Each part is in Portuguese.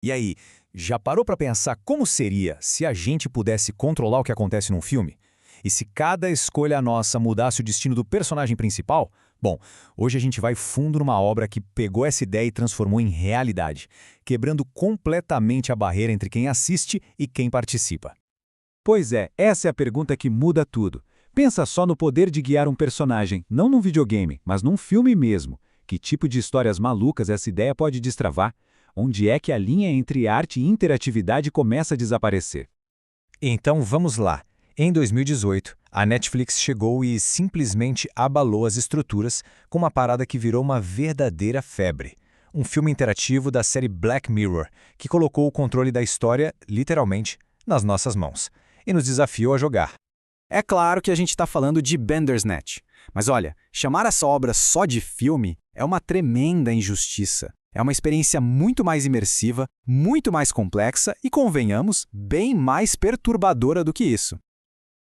E aí, já parou para pensar como seria se a gente pudesse controlar o que acontece num filme? E se cada escolha nossa mudasse o destino do personagem principal? Bom, hoje a gente vai fundo numa obra que pegou essa ideia e transformou em realidade, quebrando completamente a barreira entre quem assiste e quem participa. Pois é, essa é a pergunta que muda tudo. Pensa só no poder de guiar um personagem, não num videogame, mas num filme mesmo. Que tipo de histórias malucas essa ideia pode destravar? Onde é que a linha entre arte e interatividade começa a desaparecer? Então vamos lá. Em 2018, a Netflix chegou e simplesmente abalou as estruturas com uma parada que virou uma verdadeira febre. Um filme interativo da série Black Mirror, que colocou o controle da história, literalmente, nas nossas mãos, e nos desafiou a jogar. É claro que a gente está falando de Bandersnatch. Mas olha, chamar essa obra só de filme é uma tremenda injustiça. É uma experiência muito mais imersiva, muito mais complexa e, convenhamos, bem mais perturbadora do que isso.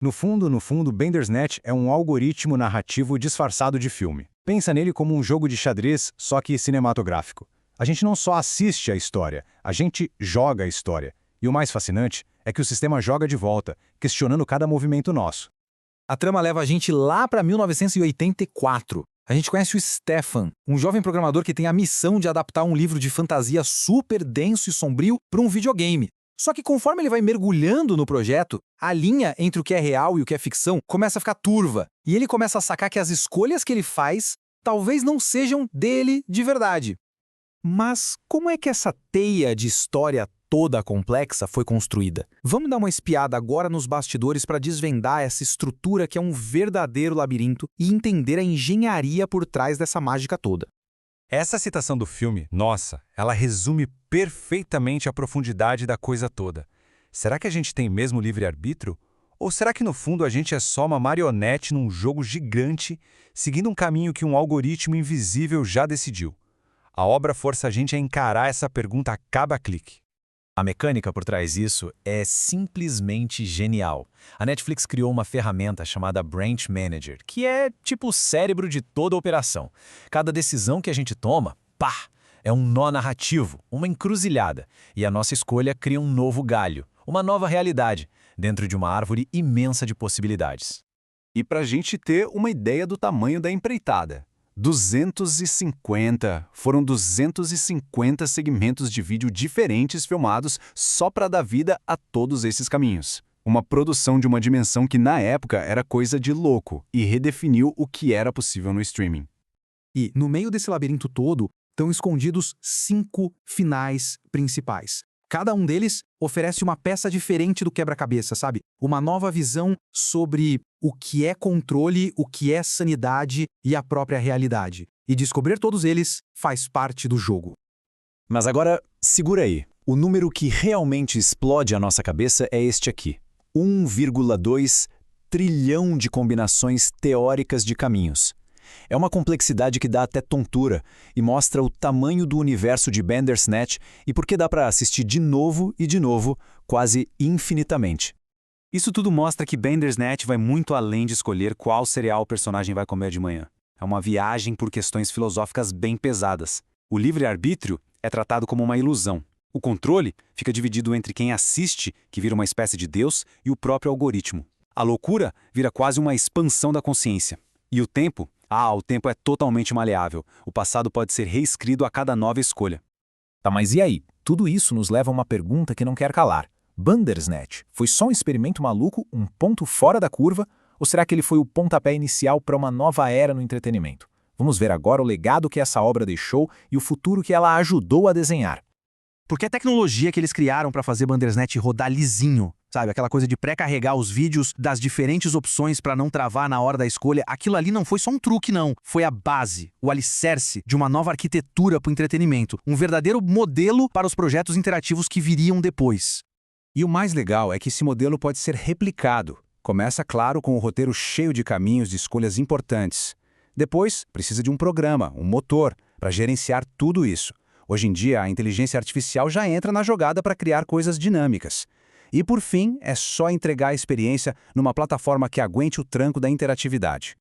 No fundo, Bandersnatch é um algoritmo narrativo disfarçado de filme. Pensa nele como um jogo de xadrez, só que cinematográfico. A gente não só assiste a história, a gente joga a história. E o mais fascinante é que o sistema joga de volta, questionando cada movimento nosso. A trama leva a gente lá para 1984. A gente conhece o Stefan, um jovem programador que tem a missão de adaptar um livro de fantasia super denso e sombrio para um videogame. Só que conforme ele vai mergulhando no projeto, a linha entre o que é real e o que é ficção começa a ficar turva. E ele começa a sacar que as escolhas que ele faz talvez não sejam dele de verdade. Mas como é que essa teia de história toda complexa foi construída? Vamos dar uma espiada agora nos bastidores para desvendar essa estrutura que é um verdadeiro labirinto e entender a engenharia por trás dessa mágica toda. Essa citação do filme, nossa, ela resume perfeitamente a profundidade da coisa toda. Será que a gente tem mesmo livre-arbítrio? Ou será que no fundo a gente é só uma marionete num jogo gigante, seguindo um caminho que um algoritmo invisível já decidiu? A obra força a gente a encarar essa pergunta a cada clique. A mecânica por trás disso é simplesmente genial. A Netflix criou uma ferramenta chamada Branch Manager, que é tipo o cérebro de toda a operação. Cada decisão que a gente toma, pá, é um nó narrativo, uma encruzilhada, e a nossa escolha cria um novo galho, uma nova realidade, dentro de uma árvore imensa de possibilidades. E para a gente ter uma ideia do tamanho da empreitada. Foram 250 segmentos de vídeo diferentes filmados só para dar vida a todos esses caminhos. Uma produção de uma dimensão que na época era coisa de louco e redefiniu o que era possível no streaming. E, no meio desse labirinto todo, estão escondidos 5 finais principais. Cada um deles oferece uma peça diferente do quebra-cabeça, sabe? Uma nova visão sobre o que é controle, o que é sanidade e a própria realidade. E descobrir todos eles faz parte do jogo. Mas agora, segura aí. O número que realmente explode a nossa cabeça é este aqui. 1,2 trilhão de combinações teóricas de caminhos. É uma complexidade que dá até tontura e mostra o tamanho do universo de Bandersnatch e por que dá para assistir de novo e de novo, quase infinitamente. Isso tudo mostra que Bandersnatch vai muito além de escolher qual cereal o personagem vai comer de manhã. É uma viagem por questões filosóficas bem pesadas. O livre-arbítrio é tratado como uma ilusão. O controle fica dividido entre quem assiste, que vira uma espécie de Deus, e o próprio algoritmo. A loucura vira quase uma expansão da consciência. E o tempo? O tempo é totalmente maleável. O passado pode ser reescrito a cada nova escolha. Tá, mas e aí? Tudo isso nos leva a uma pergunta que não quer calar. Bandersnatch foi só um experimento maluco, um ponto fora da curva, ou será que ele foi o pontapé inicial para uma nova era no entretenimento? Vamos ver agora o legado que essa obra deixou e o futuro que ela ajudou a desenhar. Porque a tecnologia que eles criaram para fazer Bandersnatch rodar lisinho, sabe? Aquela coisa de pré-carregar os vídeos das diferentes opções para não travar na hora da escolha, aquilo ali não foi só um truque, não. Foi a base, o alicerce de uma nova arquitetura para o entretenimento. Um verdadeiro modelo para os projetos interativos que viriam depois. E o mais legal é que esse modelo pode ser replicado. Começa, claro, com o roteiro cheio de caminhos de escolhas importantes. Depois, precisa de um programa, um motor, para gerenciar tudo isso. Hoje em dia, a inteligência artificial já entra na jogada para criar coisas dinâmicas. E, por fim, é só entregar a experiência numa plataforma que aguente o tranco da interatividade.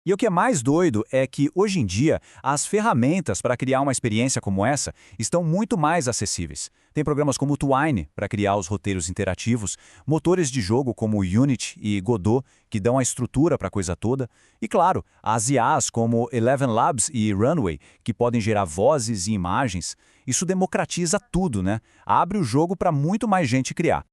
E o que é mais doido é que, hoje em dia, as ferramentas para criar uma experiência como essa estão muito mais acessíveis. Tem programas como o Twine para criar os roteiros interativos, motores de jogo como o Unity e Godot, que dão a estrutura para a coisa toda, e, claro, as IAs como Eleven Labs e Runway, que podem gerar vozes e imagens. Isso democratiza tudo, né? Abre o jogo para muito mais gente criar.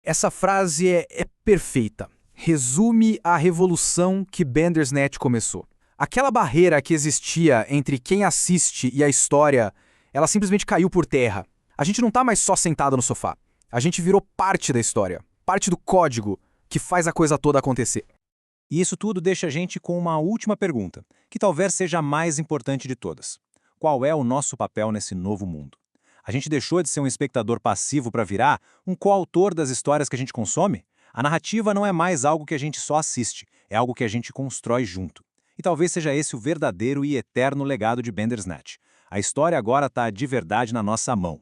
Essa frase é perfeita. Resume a revolução que Bandersnatch começou. Aquela barreira que existia entre quem assiste e a história, ela simplesmente caiu por terra. A gente não tá mais só sentado no sofá. A gente virou parte da história, parte do código que faz a coisa toda acontecer. E isso tudo deixa a gente com uma última pergunta, que talvez seja a mais importante de todas. Qual é o nosso papel nesse novo mundo? A gente deixou de ser um espectador passivo para virar um coautor das histórias que a gente consome? A narrativa não é mais algo que a gente só assiste, é algo que a gente constrói junto. E talvez seja esse o verdadeiro e eterno legado de Bandersnatch. A história agora está de verdade na nossa mão.